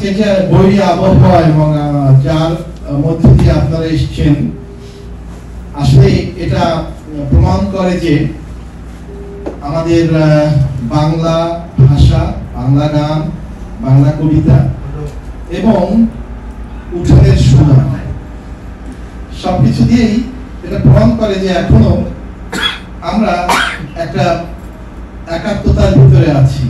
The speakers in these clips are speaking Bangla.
আজকে যে বৈরী আবহাওয়া এবং যার মধ্যে দিয়ে আপনারা এসেছেন, আসলে এটা প্রমাণ করে যে আমাদের বাংলা ভাষা, বাংলা গান, বাংলা কবিতা এবং উঠানের সুর সবকিছু দিয়েই এটা প্রমাণ করে যে এখনো আমরা একটা একাত্মতার ভিতরে আছি।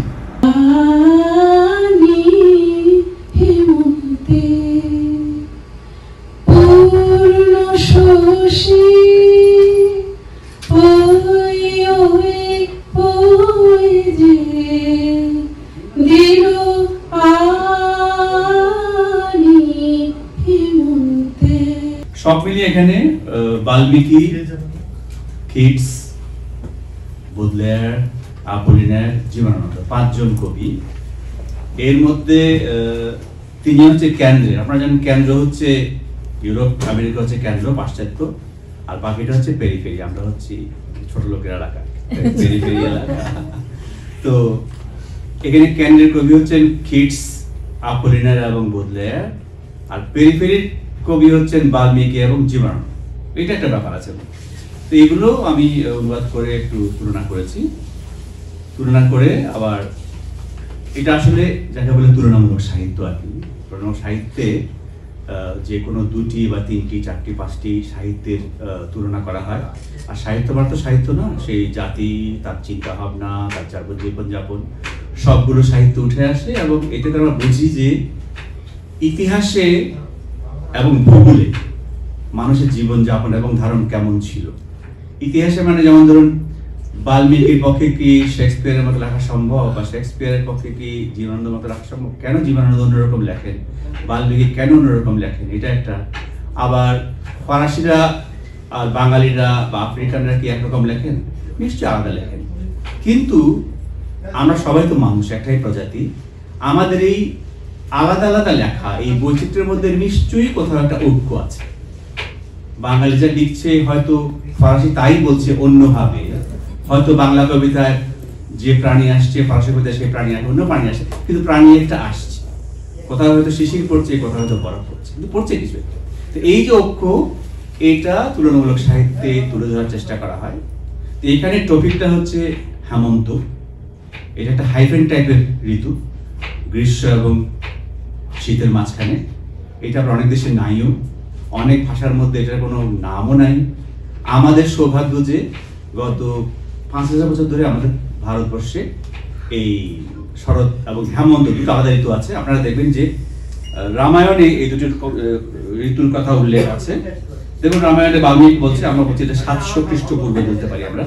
সব মিলিয়ে এখানে বাল্মীকি, কিটস, বোদলেয়ার, আपोलिনার, জীবনানন্দ, 5 জন কবি। এর মধ্যে 3 হচ্ছে কেন্দ্রে। আপনারা জানেন কেন্দ্র হচ্ছে ইউরোপ, আমেরিকা হচ্ছে কেন্দ্র, পাশ্চাত্য, আর বাকিটা হচ্ছে পেরিফেরি। আমরা হচ্ছি ছোট লোকের এলাকা, পেরিফেরি এলাকা। তো এখানে কেন্দ্রের কবি হচ্ছেন কিটস, আपोलिনার এবং বোদলেয়ার, আর পেরিফেরির কবি হচ্ছেন বাল্মীকি এবং জীবনানন্দ। এটা একটা ব্যাপার আছে। তো এগুলো আমি অনুবাদ করে একটু তুলনা করেছি। তুলনা করে আবার এটা আসলে যাকে বলে তুলনামূলক সাহিত্য আর কি। তুলনামূলক সাহিত্যে যে কোনো 2টি বা 3টি 4টি 5টি সাহিত্যের তুলনা করা হয়। আর সাহিত্য মাত্র সাহিত্য না, সেই জাতি, তার চিন্তা ভাবনা, তার জীবনযাপন সবগুলো সাহিত্য উঠে আসে। এবং এতে আমরা বুঝি যে ইতিহাসে এবং ভূগোলে মানুষের জীবনযাপন এবং ধারণ কেমন ছিল। ইতিহাসে মানে যেমন ধরুন বাল্মীকির পক্ষে কি শেক্সপিয়ারের মতো লেখা সম্ভব, বা শেক্সপিয়ারের পক্ষে কি জীবনানন্দের মতো লেখা সম্ভব, কেন জীবনানন্দ অন্যরকম লেখেন, বাল্মীকি কেন অন্যরকম লেখেন, এটা একটা। আবার ফরাসিরা আর বাঙালিরা বা আফ্রিকানরা কি একরকম লেখেন, নিশ্চয়ই আলাদা লেখেন। কিন্তু আমরা সবাই তো মানুষ, একটাই প্রজাতি। আমাদের এই আলাদা আলাদা লেখা, এই বৈচিত্র্যের মধ্যে নিশ্চয়ই কোথাও একটা ঐক্য আছে। বাঙালি যা লিখছে হয়তো ফরাসি তাই বলছে অন্যভাবে, হয়তো বাংলা কবিতায় যে প্রাণী আসছে ফরাসি কবিতায় সেই প্রাণী আসে, অন্য প্রাণী আসে, কিন্তু প্রাণী একটা আসছে। কোথাও হয়তো শিশির পড়ছে, কোথাও হয়তো বরফ পড়ছে, কিন্তু পড়ছে কিছু। তো এই যে ঐক্য, এটা তুলনামূলক সাহিত্যে তুলে ধরার চেষ্টা করা হয়। তো এখানে টপিকটা হচ্ছে হেমন্ত। এটা একটা হাইফেন টাইপের ঋতু, গ্রীষ্ম এবং শীতের মাঝখানে। এটা আবার অনেক দেশে নাইও, অনেক ভাষার মধ্যে এটার কোনো নামও নাই। আমাদের সৌভাগ্য যে গত 5000 বছর ধরে আমাদের ভারতবর্ষে এই শরৎ এবং হেমন্ত দুটো আলাদা ঋতু আছে। আপনারা দেখবেন যে রামায়ণে এই দুটো ঋতুর কথা উল্লেখ আছে। দেখুন রামায়ণে বাল্মীকি বলছে, আমরা বলছি এটা 700 খ্রিস্টপূর্বে বলতে পারি আমরা।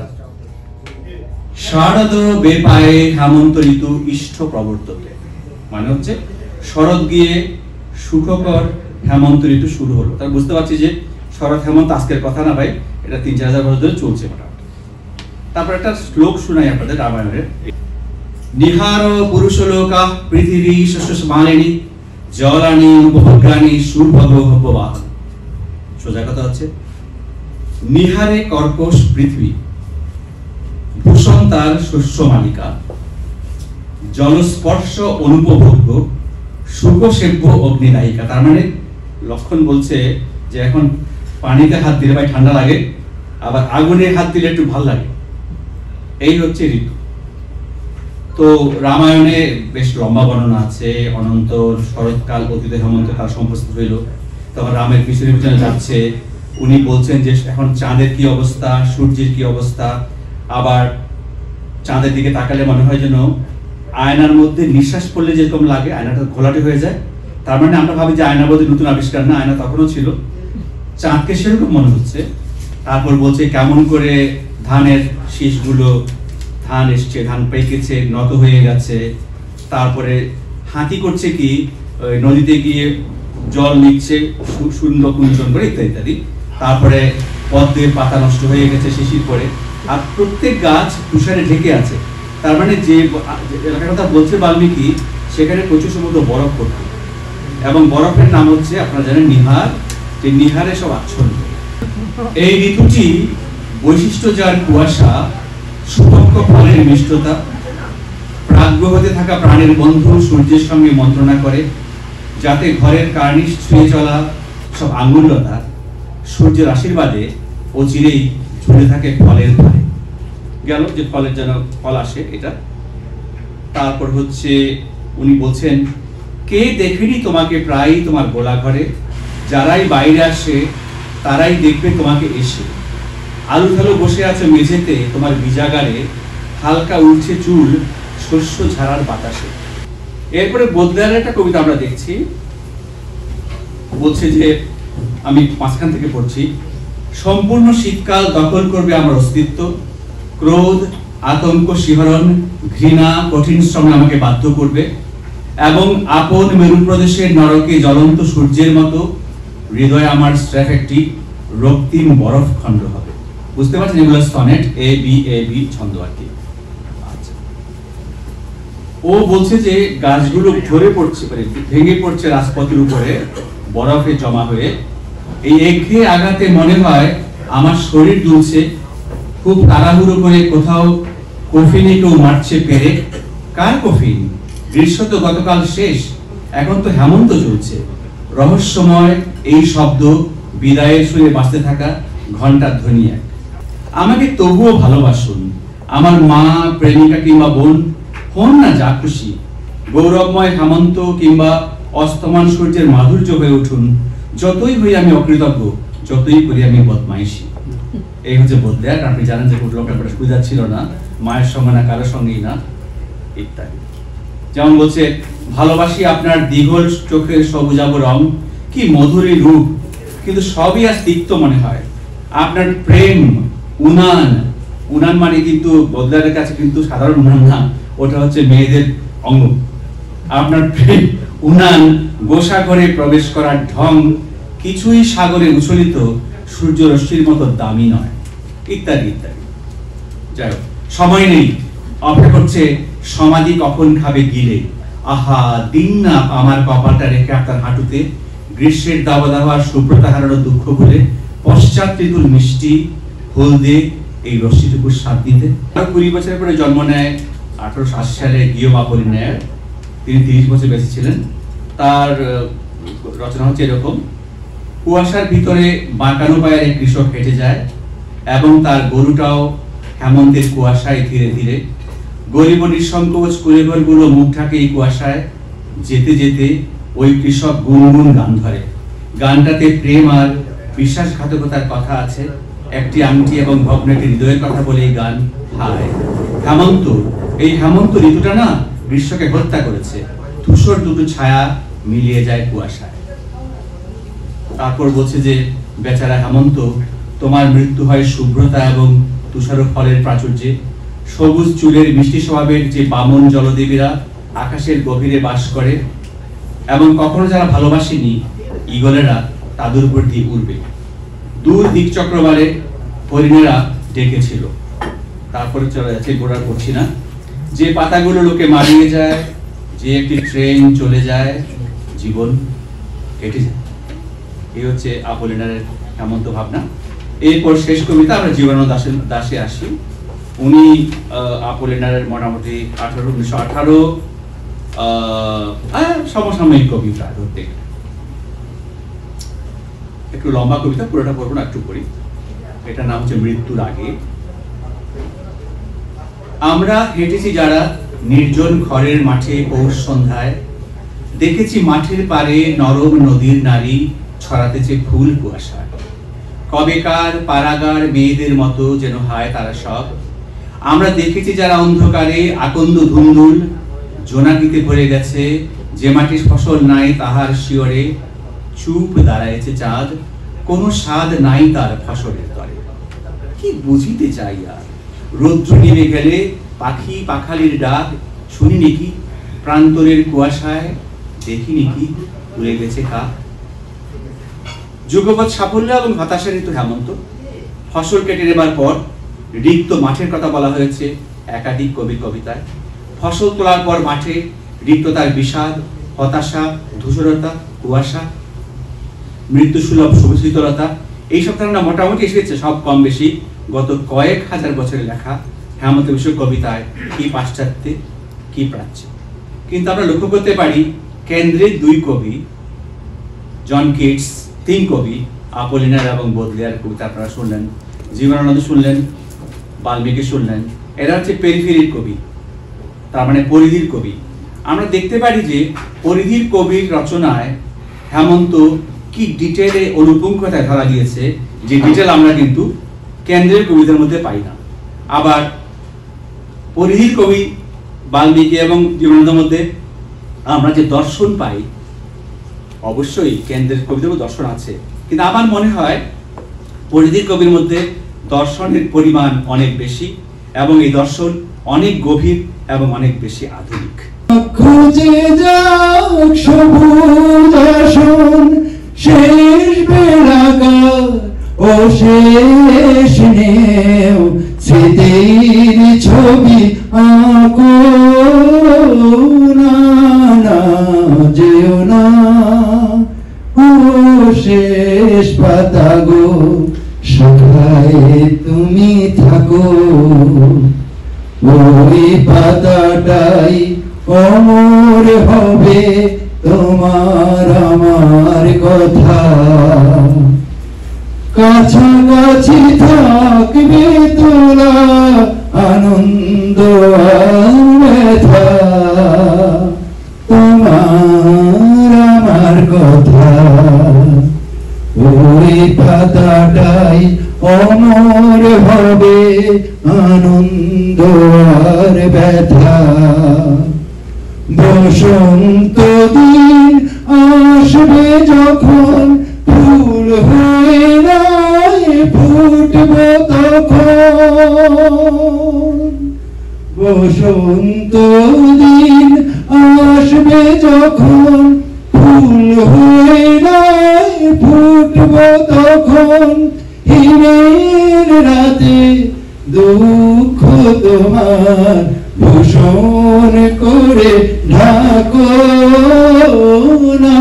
শারদ বেপায়ে হেমন্ত ঋতু ইষ্ট প্রবর্তকে, মানে হচ্ছে শরৎ গিয়ে সুখকর হেমন্ত ঋতু শুরু হলো। তার বুঝতে পারছি যে শরৎ হেমন্ত আজকের কথা না ভাই, এটা 3000-4000 বছর ধরে চলছে মোটামুটি। তারপর একটা শ্লোক শোনাই আপনাদের রামায়ণের। নিহার পুরুষলোকা পৃথিবী শস্যমালিনী জলানি উপভোগ্যানি সুভগ ভব্যবাহ। সোজা কথা হচ্ছে নিহারে কর্কশ পৃথিবী, ভূষণ তার শস্য মালিকা, জলস্পর্শ অনুপভোগ্য, সুখসেব্য অগ্নিদায়িকা। তার মানে লক্ষণ বলছে যে এখন পানিতে হাত দিলে ভাই ঠান্ডা লাগে, আবার আগুনে হাত দিলে একটু ভালো লাগে। এই হচ্ছে ঋতু। তো রামায়ণে বেশ লম্বা বর্ণনা আছে। অনন্তর শরৎকাল অতীতে হেমন্তকাল সম্প্রস্তুত হইল, তখন রামের পিছনে পিছনে যাচ্ছে। উনি বলছেন যে এখন চাঁদের কি অবস্থা, সূর্যের কি অবস্থা। আবার চাঁদের দিকে তাকালে মনে হয় যেন আয়নার মধ্যে নিঃশ্বাস পড়লে যেরকম লাগে, আয়নাটা ঘোলাটে হয়ে যায়। তার মানে আমরা ভাবি যে আয়না বোধহয় নতুন আবিষ্কার না, আয়না তখনও ছিল। চাঁদকে সেরকম মনে হচ্ছে। তারপর বলছে কেমন করে ধানের শীষগুলো, ধান এসছে, ধান পেকেছে, নত হয়ে গেছে। তারপরে হাতি করছে কি, নদীতে গিয়ে জল নিচ্ছে সুন্দর কুঞ্চন করে, ইত্যাদি ইত্যাদি। তারপরে পদ্মের পাতা নষ্ট হয়ে গেছে শিশির পরে, আর প্রত্যেক গাছ তুষারে ঢেকে আছে। তার মানে যে এলাকার কথা বলছে বাল্মীকি, সেখানে প্রচুর সমুদ্র বরফ পড়তো, এবং বরফের নাম হচ্ছে আপনারা জানেন নিহার। যে নিহারে সব আচ্ছন্ন। এই ঋতুটি বৈশিষ্ট্য যার কুয়াশা, সুপক্ষ ফলের মিষ্টতা, প্রাগ্য হতে থাকা প্রাণের বন্ধু সূর্যের সঙ্গে মন্ত্রণা করে, যাতে ঘরের কার্নিশ ছুঁয়ে চলা সব আঙ্গুললতা সূর্যের আশীর্বাদে অচিরেই ঝুলে থাকে ফলের ধারে। গেল যে ফলের যেন ফল আসে এটা। তারপর হচ্ছে উনি বলছেন, কে দেখেনি তোমাকে প্রায়ই তোমার গোলা ঘরে, যারাই বাইরে আসে তারাই দেখবে তোমাকে এসে। আলু ঢালু বসে আছে মেঝেতে তোমার বিজাগারে, হালকা উঠছে চুল শস্য ঝাড়ার বাতাসে। এরপরে বোদলেয়ারের একটা কবিতা আমরা দেখছি, বলছে যে, আমি মাঝখান থেকে পড়ছি, সম্পূর্ণ শীতকাল দখল করবে আমার অস্তিত্ব, ক্রোধ, আতঙ্ক, শিহরণ, ঘৃণা, কঠিন শ্রমে আমাকে বাধ্য করবে, এবং আপন মেরু প্রদেশের নরকে জ্বলন্ত সূর্যের মতো হৃদয় আমার স্রেফ একটি রক্তিম বরফ খণ্ড হবে। বুঝতে পারছেন, এগুলো সনেট এ বি ছন্দ আর কি। ও বলছে যে গাছগুলো ঝরে পড়ছে, মানে ভেঙে পড়ছে রাজপথের উপরে বরফে জমা হয়ে। এই একঘেয়ে আঘাতে মনে হয় আমার শরীর দুলছে, খুব তাড়াহুড়ো করে কোথাও কফিনে কেউ মারছে পেরে। কার কফিন? গ্রীষ্ম তো গতকাল শেষ, এখন তো হেমন্ত চলছে। রহস্যময় এই শব্দ, বিদায়ের সুরে বাঁচতে থাকা ঘন্টার ধ্বনি এক। আমাকে তবুও ভালোবাসুন, আমার মা, প্রেমিকা কিংবা বোন হন না যা খুশি। গৌরবময় হেমন্ত কিংবা অস্তমান সূর্যের মাধুর্য হয়ে উঠুন, যতই হই আমি অকৃতজ্ঞ, যতই করি আমি বদমাইশি। এই হচ্ছে বোদলেয়ার। আপনি জানেন যে লোকটা কোনো সুবিধা ছিল না, মায়ের সঙ্গে না কারোর সঙ্গেই না, ইত্যাদি। যেমন বলছে, ভালোবাসি আপনার দীঘল চোখের সবুজাব রং, কি মধুরী রূপ, কিন্তু সবই আজ তিক্ত মনে হয়। আপনার প্রেম উনান, উনান মানে কিন্তু বোদলেয়ারের কাছে কিন্তু সাধারণ উনান না, ওটা হচ্ছে মেয়েদের অঙ্গ। আপনার প্রেম উনান, গোসা ঘরে প্রবেশ করার ঢং, কিছুই সাগরে উচ্ছলিত সূর্য রশ্মির মতো দামি নয়, ইত্যাদি ইত্যাদি। যাই হোক, সময় নেই, অপেক্ষা করছে সমাধি কখন খাবে গিলে। আহা দিন না আমার কপালটা রেখে আপনার হাঁটুতে, গ্রীষ্মের দাবদাহ শুভ্রতা হারানো দুঃখ ভুলে পশ্চাৎ ঋতুর মিষ্টি হলদে এই রশ্মিটুকু স্বাদ দিতে। 20 বছরের পরে জন্ম নেয় 1880 সালে গিয়োম আপোলিনায়ার। তিনি 30 বছর বেঁচে ছিলেন। তার রচনা হচ্ছে এরকম, কুয়াশার ভিতরে বাঁকানো পায়ে এক কৃষক হেঁটে যায় এবং তার গরুটাও হেমন্তের কুয়াশায় ধীরে ধীরে। গরিব নিঃসংকোচ কুলেঘরগুলো মুখ ঢাকে এই কুয়াশায়। যেতে যেতে ওই কৃষক গুনগুন গান ধরে। গানটাতে প্রেম আর বিশ্বাসঘাতকতার কথা আছে। একটি আংটি এবং ভগ্ন একটি হৃদয়ের কথা বলে এই গান। হায় হেমন্ত, এই হেমন্ত ঋতুটা না গ্রীষ্মকে হত্যা করেছে। ধূসর দুটো ছায়া মিলিয়ে যায় কুয়াশায়। তারপর বলছে যে, বেচারা হেমন্ত, তোমার মৃত্যু হয় শুভ্রতা এবং তুষার ফলের প্রাচুর্যে। সবুজ চুলের মিষ্টি স্বভাবের যে বামন জলদেবীরা আকাশের গভীরে বাস করে এবং কখনো যারা ভালোবাসেনি, ঈগলেরা তাদের উপর দিয়ে উড়বে। দূর দিক চক্রবারে হরিণেরা ডেকেছিল। তারপরে চলে যাচ্ছে, গোড়ার পড়ছি না। যে পাতাগুলো লোকে মারিয়ে যায়, যে একটি ট্রেন চলে যায়, জীবন কেটে যায়। এই হচ্ছে আपोलिनाরের হেমন্ত ভাবনা। এরপর শেষ কবিতা আমরা জীবনানন্দ দাশে আসি। উনি আपोलिनाরের মোটামুটি 1918 সমসাময়িক কবিতা ধরতে। একটু লম্বা কবিতা, পুরোটা পড়বো না, একটু পড়ি। এটার নাম হচ্ছে মৃত্যুর আগে। আমরা হেঁটেছি যারা নির্জন ঘরের মাঠে পৌষ সন্ধ্যায়, দেখেছি মাঠের পারে নরম নদীর নারী ছড়াতেছে ফুল কুয়াশায়। কবেকার পারাগার মেয়েদের মতো যেন হায় তারা সব। আমরা দেখেছি যারা অন্ধকারে আকন্দ ধুন্দুল, জোনাকিতে ভরে গেছে যে মাটির ফসল নাই তাহার শিয়রে। চুপ দাঁড়াইছে চাঁদ, কোনো স্বাদ নাই তার ফসলের তরে। কি বুঝিতে চাই আর, রৌদ্র নেমে গেলে পাখি পাখালির ডাক শুনি নাকি, প্রান্তরের কুয়াশায় দেখি নাকি উড়ে গেছে কাক। যুগপৎ সাফল্য এবং হতাশার ঋতু হেমন্ত। ফসল কেটে নেবার পর রিক্ত মাঠের কথা বলা হয়েছে একাধিক কবির কবিতায়। ফসল তোলার পর মাঠে রিক্ততার বিষাদ, হতাশা, ধূসরতা, কুয়াশা, মৃত্যু সুলভ শীতলতা, এইসব ধারণা মোটামুটি এসেছে সব কম বেশি গত কয়েক হাজার বছরের লেখা হেমন্ত বিষয়ক কবিতায়, কি পাশ্চাত্যে কি প্রাচ্যে। কিন্তু আমরা লক্ষ্য করতে পারি কেন্দ্রের দুই কবি জন কিটস, 3 কবি আপোলিনার এবং বোদলেয়ার কবিতা আপনারা শুনলেন, জীবনানন্দ শুনলেন, বাল্মীকি শুনলেন। এরা হচ্ছে পেরিফেরির কবি, তার মানে পরিধির কবি। আমরা দেখতে পারি যে পরিধির কবির রচনায় হেমন্ত কি ডিটেলে অনুপুঙ্খতায় ধরা গিয়েছে, যে ডিটেল আমরা কিন্তু কেন্দ্রের কবিতার মধ্যে পাই না। আবার পরিধির কবি বাল্মীকি এবং জীবনানন্দের মধ্যে আমরা যে দর্শন পাই, অবশ্যই কেন্দ্রের কবিতার দর্শন আছে, কিন্তু আমার মনে হয় পরিধির কবির মধ্যে দর্শনের পরিমাণ অনেক বেশি এবং এই দর্শন অনেক গভীর এবং অনেক বেশি আধুনিক। খুঁজে যাও সবুজ দর্শন শেষ বেলাকার ও শেষ নেও স্মৃতির ছবি আঁকো না, না যেও না ও শেষ পাতা গো, শাখায় তুমি থাকো, ওই পাতাটাই অমর হবে তোমার আমার কথা, কাছাকাছি থাকবে তোরা আনন্দ আর ব্যথা, তোমার আমার কথা, ওই পাতাটাই অমর হবে আনন্দ আর ব্যথা। বসন্ত দিন আসবে যখন ফুল হয়ে নাই ফুটব তখন, বসন্ত দিন আসবে যখন ফুল হয়ে নাই ফুটব তখন, হিমের রাতে দুঃখ তোমার ভূষণ করে ঢাকো না,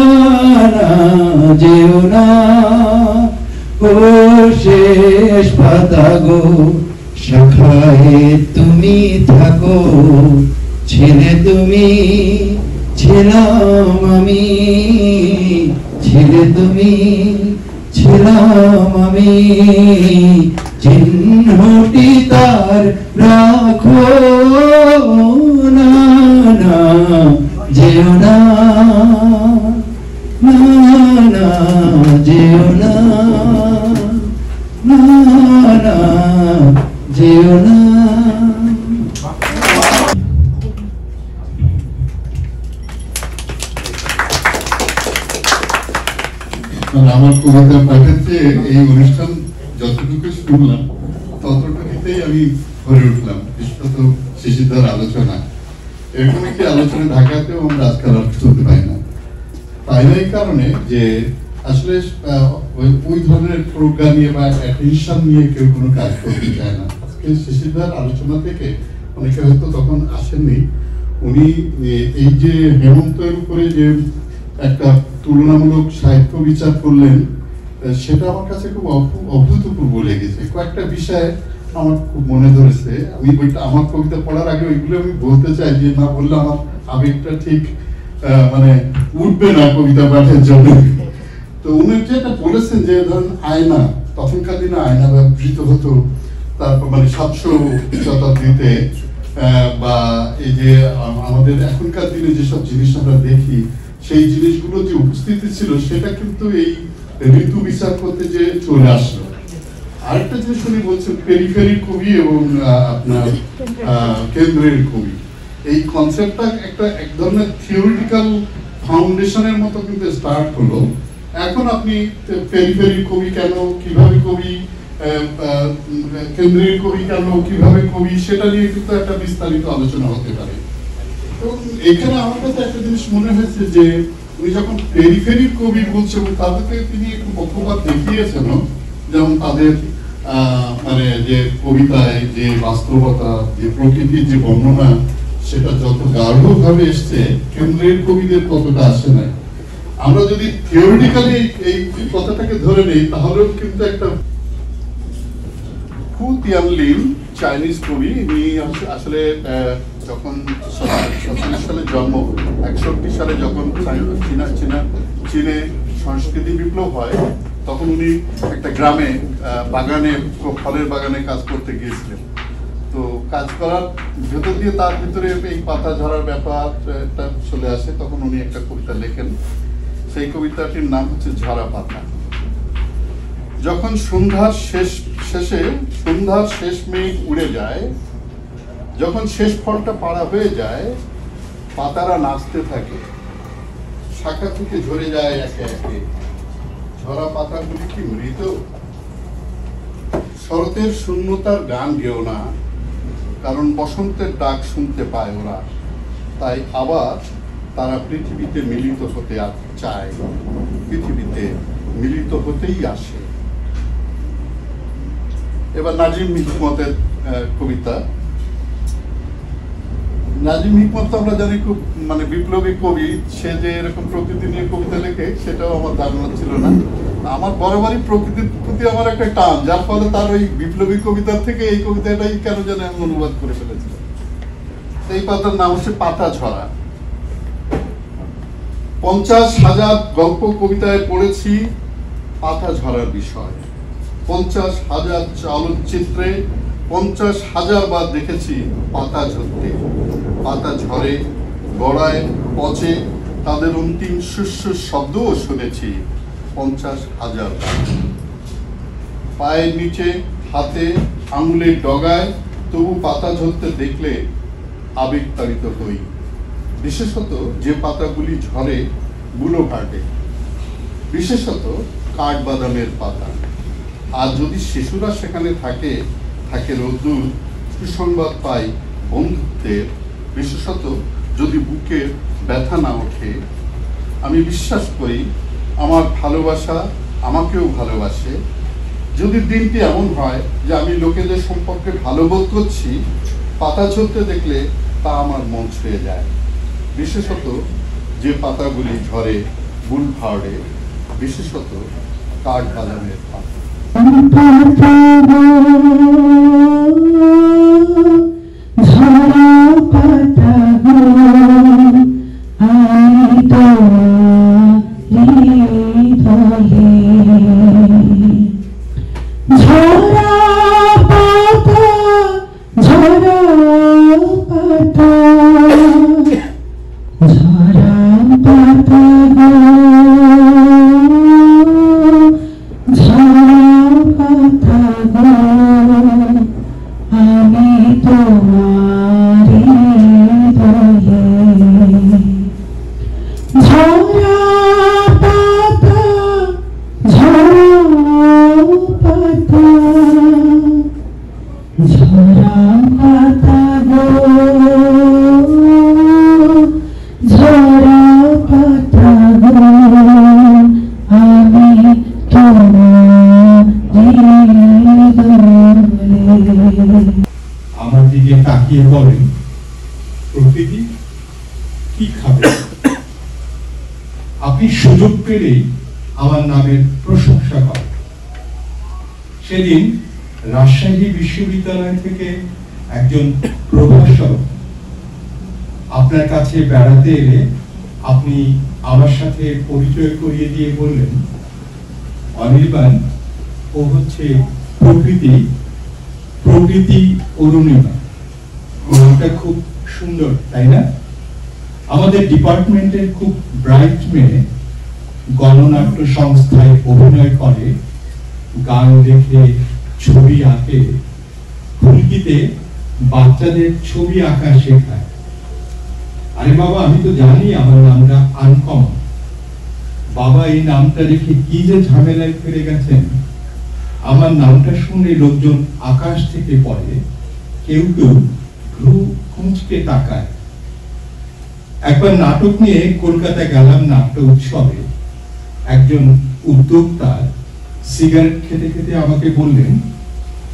না যেও না ও শেষ পাতা গো, শাখায় তুমি থাকো, ছেলে তুমি ছিলাম আমি, ছেলে তুমি ছিলাম আমি, চিহ্নটি তার রাখো না, না যেও না, না না যেও না, না না যেও না। আমার কবিতা পাঠাচ্ছে এই অনুষ্ঠান যতটুকু শুনলাম ততটুকুতেই আমি ভরে উঠলাম, বিশেষত শিশিরদার আলোচনা। এরকম একটি আলোচনা ঢাকাতেও আমরা আজকাল আর শুনতে পাই না। এই কারণে যে আসলে ওই ধরনের প্রোগ্রাম নিয়ে বা অ্যাটেনশন নিয়ে কেউ কোনো কাজ করতে চায় না। আজকে শিশিরদার আলোচনা থেকে অনেকে হয়তো তখন আসেননি, উনি এই যে হেমন্তের উপরে যে একটা তুলনামূলক সাহিত্য বিচার করলেন, সেটা আমার কাছে খুব অভূতপূর্ব লেগেছে। কয়েকটা বিষয় আমার খুব মনে ধরেছে। আমি বইটা আমার কবিতা পড়ার আগে ওইগুলো আমি বলতে চাই, যে না বললে আমার আবেগটা ঠিক মানে উঠবে না কবিতা পাঠের জন্য। তো উনি যেটা বলেছেন যে ধরেন আয়না, তখনকার দিনে আয়না ব্যবহৃত হতো, তারপর মানে 700 শতাব্দীতে, বা এই যে আমাদের এখনকার দিনে যেসব জিনিস আমরা দেখি সেই জিনিসগুলো যে উপস্থিতি ছিল সেটা কিন্তু এই ঋতু বিচার করতে যে চলে আসলো। আরেকটা জিনিস উনি বলছেন পেরিফেরি কবি এবং আপনার কেন্দ্রের কবি, এই কনসেপ্টটা একটা এক ধরনের থিওরিটিক্যাল ফাউন্ডেশনের মতো কিন্তু স্টার্ট হলো। এখন আপনি পেরিফেরি কবি কেন, কিভাবে কবি, কেন্দ্রের কবি কেন, কিভাবে কবি, সেটা নিয়ে কিন্তু একটা বিস্তারিত আলোচনা হতে পারে। এবং এখানে আমার কাছে একটা জিনিস মনে হয়েছে যে উনি যখন পেরিফেরি কবি বলছেন তাদেরকে তিনি একটু পক্ষপাত দেখিয়েছেন, যেমন তাদের মানে যে কবিতায় যে বাস্তবতা, যে প্রকৃতির যে বর্ণনা, সেটা যত গাঢ়ভাবে এসছে কেন্দ্রের কবিদের ততটা আসে নাই। আমরা যদি থিওরিটিক্যালি এই কথাটাকে ধরে নেই তাহলেও কিন্তু একটা হু তিয়ানলিন চাইনিজ কবি, ইনি আসলে যখন 47 সালে জন্ম, 61 সালে যখন চীনে সংস্কৃতি বিপ্লব হয়, তখন উনি একটা গ্রামে বাগানে, ফলের বাগানে কাজ করতে গিয়েছিলেন। তো কাজ করার ভেতর দিয়ে তার ভিতরে এই পাতা ঝরার ব্যাপারটা চলে আসে। তখন উনি একটা কবিতা লেখেন, সেই কবিতাটির নাম হচ্ছে ঝরা পাতা। যখন সন্ধ্যার শেষ মেঘ উড়ে যায়, যখন শেষ ফলটা পাড়া হয়ে যায়, পাতারা নাচতে থাকে, শাখা থেকে ঝরে যায় একে একে। ঝরা পাতাগুলি কি মৃত? শরতের শূন্যতার গান গেও না, কারণ বসন্তের ডাক শুনতে পায় ওরা। তাই আবার তারা পৃথিবীতে মিলিত হতে চায়, পৃথিবীতে মিলিত হতেই আসে। এবার নাজিম হিকমতের কবিতা। নাজিম হিকমত তো আমরা জানি খুব বিপ্লবী কবি। সে যে এরকম প্রকৃতি নিয়ে কবিতা লেখে সেটাও আমার ধারণা ছিল না। আমার বরাবরই প্রকৃতির প্রতি আমার একটা টান, যার ফলে তার ওই বিপ্লবী কবিতার থেকে এই কবিতাটাই কেন যেন আমি অনুবাদ করে ফেলেছিলাম। এই পাতার নাম হচ্ছে পাতা ঝরা। 50,000 গল্প কবিতায় পড়েছি পাতা ঝরার বিষয়। 50,000 চলচ্চিত্রে 50,000 বার দেখেছি পাতা ঝরতে। পাতা ঝরে, গড়ায়, পচে, তাদের অন্তিম সুস্বর শব্দও শুনেছি 50,000 বার। পায়ের নিচে, হাতে, আঙুলের ডগায়, তবু পাতা ঝরতে দেখলে আবেগ তাড়িত হই। বিশেষত যে পাতাগুলি ঝরে বুলোভার্ডে, বিশেষত কাঠবাদামের পাতা। আর যদি শিশুরা সেখানে থাকে রোদ্দুর, সুসংবাদ পাই বন্ধুত্বের। বিশেষত যদি বুকের ব্যথা না ওঠে, আমি বিশ্বাস করি আমার ভালোবাসা আমাকেও ভালোবাসে। যদি দিনটি এমন হয় যে আমি লোকেদের সম্পর্কে ভালো বোধ করছি, পাতা ঝরতে দেখলে তা আমার মন ছুঁয়ে যায়। বিশেষত যে পাতাগুলি ঝরে বুলভার্ডে, বিশেষত কাঠবাদামের পাতা। আমার দিকে তাকিয়ে বলেন, প্রকৃতি কি খাবে? আপনি সুযোগ পেলেই আমার নামের প্রশংসা করেন। সেদিন রাজশাহী বিশ্ববিদ্যালয় থেকে একজন প্রভাষক আপনার কাছে বেড়াতে এলে আপনি আমার সাথে পরিচয় করিয়ে দিয়ে বললেন, অনির্বাণ, ও হচ্ছে প্রকৃতি অরুণিমা। ওটা খুব সুন্দর, তাই না? আমাদের ডিপার্টমেন্টের খুব ব্রাইট মেয়ে, গণনাট্য সংস্থায় অভিনয় করে, গান লেখে, ছবি আঁকে, ফুলকিতে বাচ্চাদের ছবি আঁকা শেখায়। আরে বাবা, আমি তো জানি আমার নামটা আনকমন। বাবা এই নামটা রেখে কি যে ঝামেলায় ফিরে গেছেন। আমার নামটা শুনে লোকজন আকাশ থেকে পড়ে, কেউ কেউ ভ্রু কুঁচকে তাকায়। একবার নাটক নিয়ে কলকাতা গেলাম নাট্য উৎসবে। একজন উদ্যোক্তা সিগারেট খেতে খেতে আমাকে বললেন,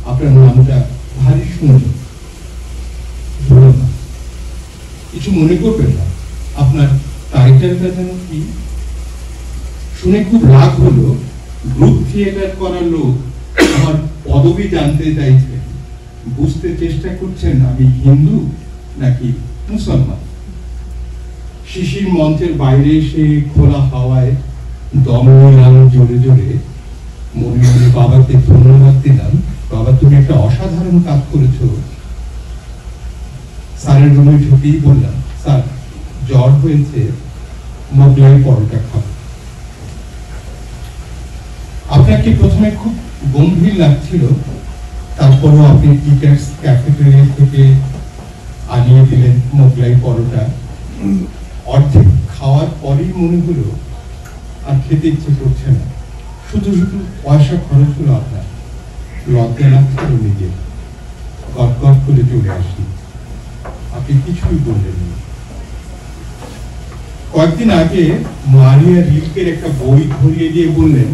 আপনার নামটা ভারী সুন্দর। কিছু মনে করবেন না, আপনার টাইটেলটা যেন কি? শুনে খুব রাগ হলো। গ্রুপ থিয়েটার করার লোক আমার পদবি জানতে চাইছেন। বুঝতে চেষ্টা করছেন আমি হিন্দু নাকি মুসলমান। শিশির মঞ্চের বাইরে এসে খোলা হাওয়ায় দম নিলাম জোরে জোরে, মনে মনে বাবাকে ধন্যবাদ দিলাম। বাবা, তুমি একটা অসাধারণ কাজ করেছো। স্যারের রুমে ঢুকেই বললাম, স্যার জ্বর হয়েছে, মোগলাই পরোটা খাবো। আপনাকে প্রথমে খুব গম্ভীর লাগছিল, তারপরও আপনি টিচার্স ক্যাফেটেরিয়া থেকে আনিয়ে দিলেন মোগলাই পরোটা। অর্ধেক খাওয়ার পরেই মনে হলো আর খেতে ইচ্ছে করছে না, শুধু শুধু পয়সা খরচ হলো আপনার। লজ্জা লাগছিল নিজে, গট গট করে চলে আসি। আপনি কিছুই বললেন না। কয়েকদিন আগে মারিয়া রিলকের একটা বই ধরিয়ে দিয়ে বললেন,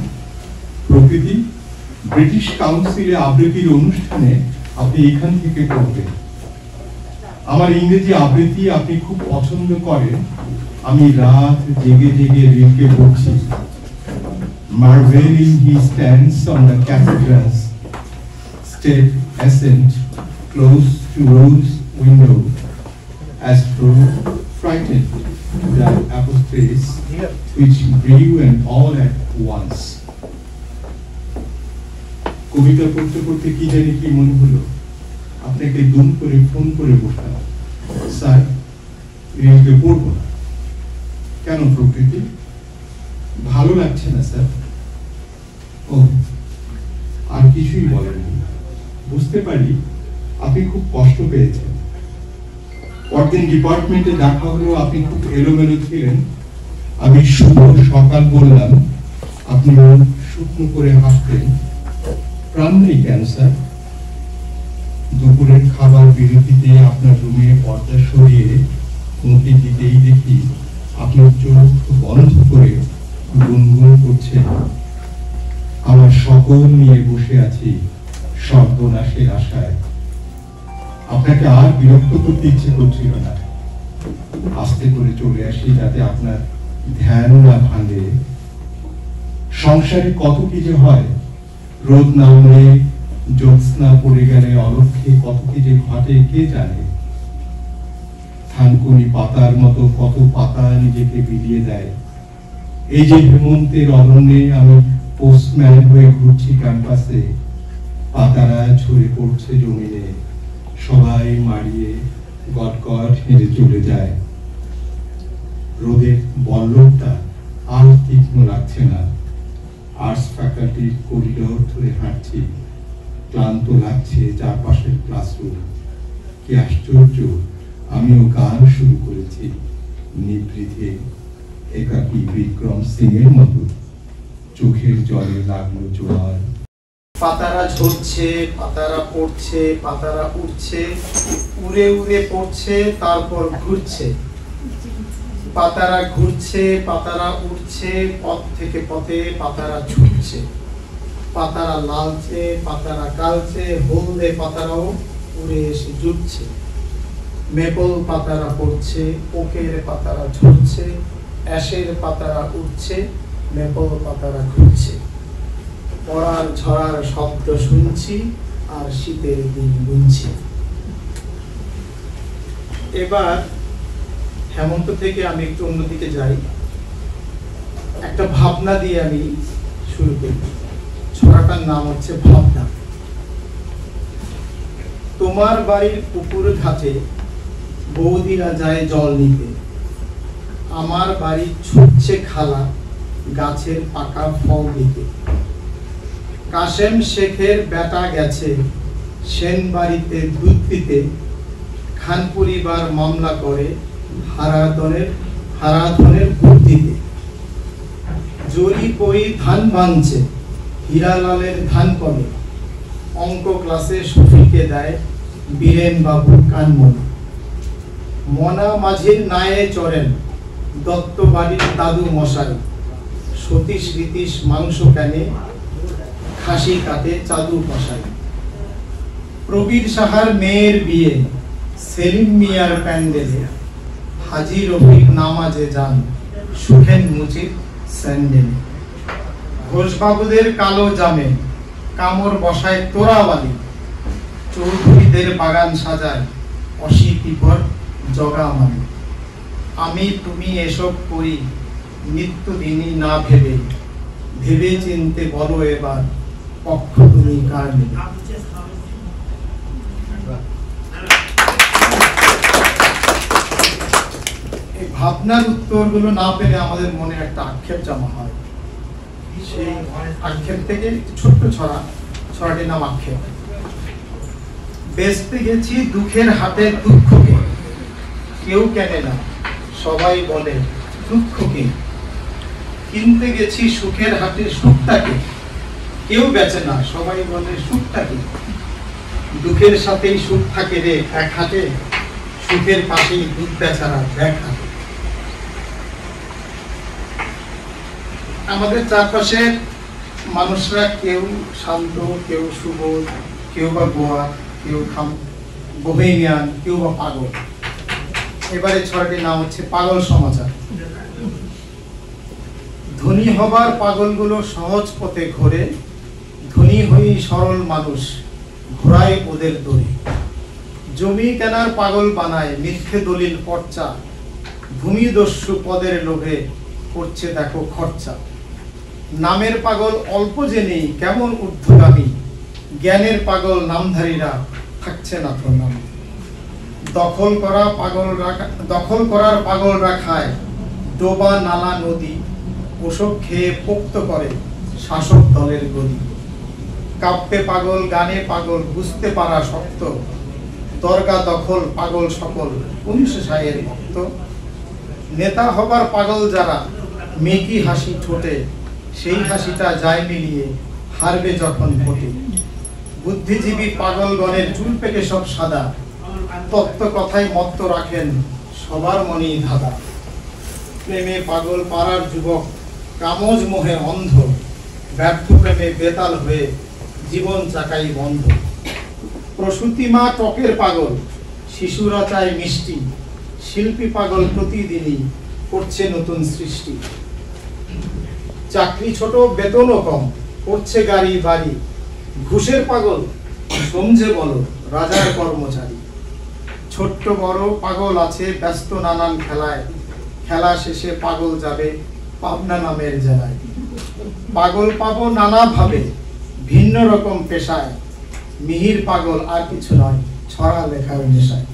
প্রকৃতি, ব্রিটিশ কাউন্সিলে আবৃত্তির অনুষ্ঠানে আপনি এখান থেকে পড়বেন। আমার ইংরেজি আবৃত্তি আপনি খুব পছন্দ করেন। আমি রাত জেগে জেগে রিলকে পড়ছি। Marveling he stands on the cathedral's step ascent, close to Rose window, as though frightened that apostates which grew and all at once. কবিতা পড়তে পড়তে কি জানি কি মনে হলো, আপনাকে দুম করে ফোন করে বসলাম, স্যার রিলকে পড়বো না। কেন প্রকৃতি? ভালো লাগছে না স্যার। ও, আর কিছুই বলেননি। বুঝতে পারি আপনি খুব কষ্ট পেয়েছেন। পরদিন ডিপার্টমেন্টে দেখা হলো, আপনি খুব এলোমেলো ছিলেন। আমি শুভ সকাল বললাম, আপনি শুকনো করে হাসতেন। প্রাণ নেই ক্যান্সার। দুপুরের খাবার বিরতিতে আপনার রুমে পর্দা সরিয়ে মুখে দিতেই দেখি আপনার চোখ বন্ধ করে গুনগুন করছে, আমার সকল নিয়ে বসে আছি সর্বনাশের আশায়। আপনাকে আর বিরক্ত করতে ইচ্ছে করছিল না। আস্তে করে চলে আসি যাতে আপনার ধ্যান না ভাঙে। সংসারে কত কি যে হয়, রোদ নামলে, জ্যোৎস্না পড়ে গেলে অলক্ষে কত কি যে ঘটে কে জানে। থানকুনি পাতার মতো কত পাতা নিজেকে বিলিয়ে দেয়। এই যে হেমন্তের অরণ্যে আমি পোস্টম্যান হয়ে ঘুরছি ক্যাম্পাসে, পাতারা ঝরে পড়ছে জমিনে, সবাই মারিয়ে গট গট হেঁটে চলে যায়। রোদের বল্লভটা আর তীক্ষ্ণ লাগছে না। আর্টস ফ্যাকাল্টির করিডোর ধরে হাঁটছি, ক্লান্ত লাগছে চারপাশের ক্লাসরুম। কি আশ্চর্য, আমিও গান শুরু করেছি নিভৃতে, একাকী বিক্রম সিং এর মতো। চোখের জলে লাগলো জোয়ার। পাতারা ঝরছে, পাতারা পড়ছে, পাতারা উঠছে, উড়ে উড়ে পড়ছে, তারপর ঘুরছে। পাতারা ঘুরছে, পাতারা উঠছে, পথ থেকে পথে পাতারা ছুটছে। পাতারা লালচে, পাতারা কালচে, হলদে পাতারাও উড়ে এসে জুটছে। মেপল পাতারা পড়ছে, ওকের পাতারা ঝরছে, অ্যাশের পাতারা উঠছে, মেপল পাতারা ঘুরছে। পড়ার ঝড়ার শব্দ শুনছি আর শীতের দিন গুনছি। এবার হেমন্ত থেকে আমি একটু অন্যদিকে যাই। একটা ভাবনা দিয়ে আমি শুরু করি। ছড়াটার নাম হচ্ছে ভাবনা। তোমার বাড়ির পুকুর ঘাটে বৌদিরা যায় জল নিতে, আমার বাড়ি ছুটছে খালা গাছের পাকা ফল দিতে। কাশেম শেখের বেটা গেছে সেন বাড়িতে দুধ দিতে, খান পরিবার মামলা করে হারাধনের বুদ্ধিতে। জরি পরি ধান ভাঙছে, হীরালালের ধান কমে, অঙ্ক ক্লাসে শফিকে দেয় বীরেন বাবু কানমনি। মনা মাঝির নায়ে চড়েন দত্ত বাড়ির দাদু মশাই, সতীশ রীতিশ মাংস কেনে, খাসি কাটে চাদু কষাই। প্রবীর সাহার মেয়ের বিয়ে সেলিম মিয়ার প্যান্ডেলে, হাজি রফিক নামাজে যান সুখেন মুচির স্যান্ডেলে। ঘোষবাবুদের কালো জামে কামড় বসায় তোরাওয়ালি, চৌধুরীদের বাগান সাজায় অসিত ভীতিপর জগা মানে আমি তুমি এসব করি নিত্যদিনই না ভেবে ভেবে চিনতে বলো এবার পক্ষ তুমি কার নেবে। এই ভাবনার উত্তরগুলো না পেলে আমাদের মনে একটা আক্ষেপ জমা হয়। সেই আক্ষেপ থেকে ছোট্ট ছড়াটির নাম আক্ষেপ। বেচতে গেছি দুঃখের হাতে দুঃখকে, কেউ কেনে না সবাই বলে দুঃখকে। কিনতে গেছি সুখের হাতে সুখটাকে, কেউ বেচে না সবাই বলে সুখটাকে। দুঃখের সাথেই সুখ থাকে রে এক হাতে, সুখের পাশেই দুধ বেচারা ব্যাগ হাতে। আমাদের চারপাশের মানুষরা কেউ শান্ত, কেউ সুবোধ, কেউ বা গোয়া, কেউ বোহেমিয়ান, কেউ বা পাগল। এবারে ছড়াটির নাম হচ্ছে পাগল সমাচার। ধনী হবার পাগলগুলো সহজ পথে ঘোরে, ধনী হয়েই সরল মানুষ ঘোরায় ওদের দড়ি। জমি কেনার পাগল বানায় মিথ্যে দলিল পর্চা, ভূমিদস্যু পদের লোভে করছে দেখো খরচা। নামের পাগল অল্প জেনেই কেমন ঊর্ধ্বগামী, জ্ঞানের পাগল নামধারীরা থাকছে না তো নাম। দখল করার পাগল রাখায় ডোবা নালা নদী, ওসব খেয়ে পোক্ত করে শাসক দলের গদি। কাব্যে পাগল, গানে পাগল, বুঝতে পারা শক্ত, দরগা দখল পাগল সকল 19 সালের ভক্ত। নেতা হবার পাগল যারা মেকি হাসি ঠোঁটে, সেই হাসিটা যায় মিলিয়ে হারবে যখন ভোটে। বুদ্ধিজীবী পাগলগণের চুল পেকে সব সাদা, তত্ত্ব কথায় মত্ত রাখেন সবার মনেই ধাঁধা। প্রেমে পাগল পাড়ার যুবক কামজ মোহে অন্ধ, ব্যর্থ প্রেমে বেতাল হয়ে জীবন চাকাই বন্ধ। প্রসূতি মা টকের পাগল, শিশুরা চায় মিষ্টি, শিল্পী পাগল প্রতিদিনই করছে নতুন সৃষ্টি। চাকরি ছোট বেতনও কম, করছে গাড়ি বাড়ি, ঘুষের পাগল সমঝে বলো রাজার কর্মচারী। ছোট্ট বড় পাগল আছে ব্যস্ত নানান খেলায়, খেলা শেষে পাগল যাবে পাবনা নামের জেলায়। পাগল পাবো নানা ভাবে ভিন্ন রকম পেশায়, মিহির পাগল আর কিছু নয় ছড়া লেখার নেশায়।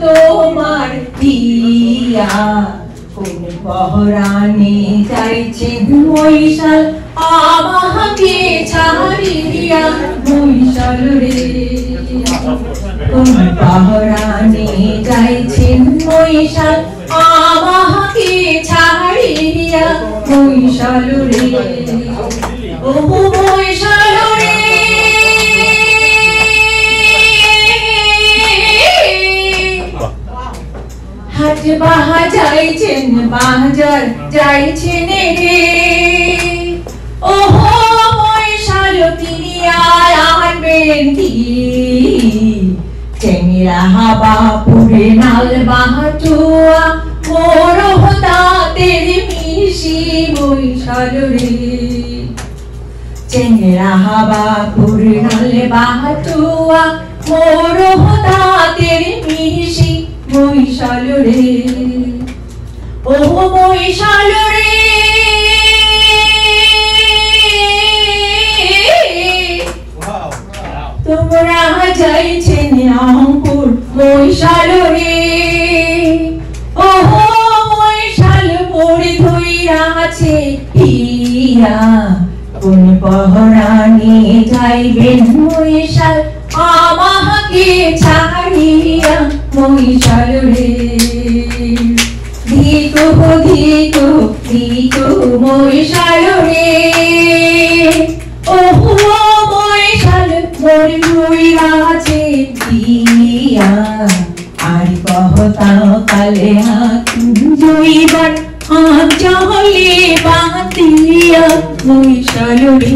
তোমার দিয়া কোন পহরানি চাইছেন মহিষাল, আমাকে ছাড়িয়া মহিষাল রে। কোন পহরানি চাইছেন মহিষাল, আমাকে ছাড়িয়া মহিষাল রে। ও মহিষাল রে, হাট বাহা যাইছেন বাজার যাইছেন রে। ওহো মহিষাল তিনি আনবেন কি, চেংরা হাবা পুরে নাল বাহাটুয়া, মোর হতাতের মিশি মহিষাল রে। চেংরা হাবা পুরে নাল বাহাটুয়া, মোর হতাতের মিশি মহিষাল রে। ও মহিষাল রে, তোমরা যাইছেন অঙ্কুর মহিষাল রে। ও মহিষাল মোরে ধইরা আছে হিয়া, কোন পহরানি যাইবেন মহিষাল, আমাকে ছাড়িয়া মহিষাল রে। ধিকো ধিকো ধিকো মহিষাল রে। ও মহিষাল মোর ধইরা আছে হিয়া, আর কহতা কালে জইবার আঁচলে বাঁধিয়া মহিষাল রে।